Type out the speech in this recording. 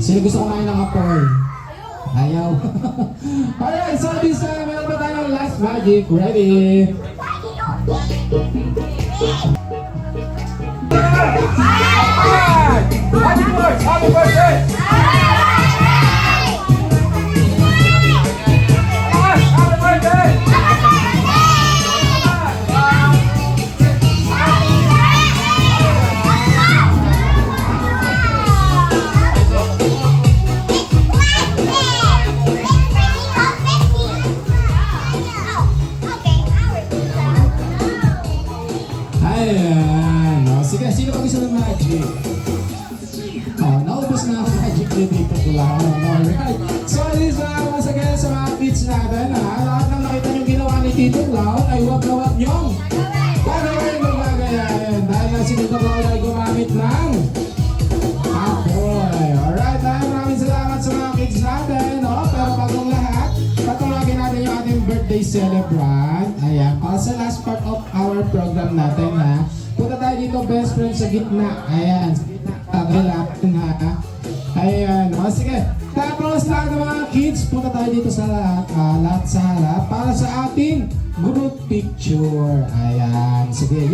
Sino gusto kumain ng apoy? Ayaw. Alright, so this time, meron ba tayong last magic? Ready? Happy birthday! Ayan. O, sige, sino pa gusto ng magic? Naubos na ang magic dito lang. Alright. So, this once again sa mga kids natin, lahat ng nakita niyong ginawa ni Tito Clown ay wag na wag niyong gagawin ng gagayahin. Dahil na si Tito Clown ay gumamit ng apoy. Alright, maraming salamat sa mga kids natin. Pero bagong lahat, patulagin natin yung ating birthday celebrant. Ayan, para sa last part of our program natin punta tayo dito, best friend sa gitna. Ayan, sa gitna. Relax na. Ayan, sige. Tapos lahat ng mga kids, punta tayo dito sa lahat sa harap para sa ating group picture. Ayan, sige.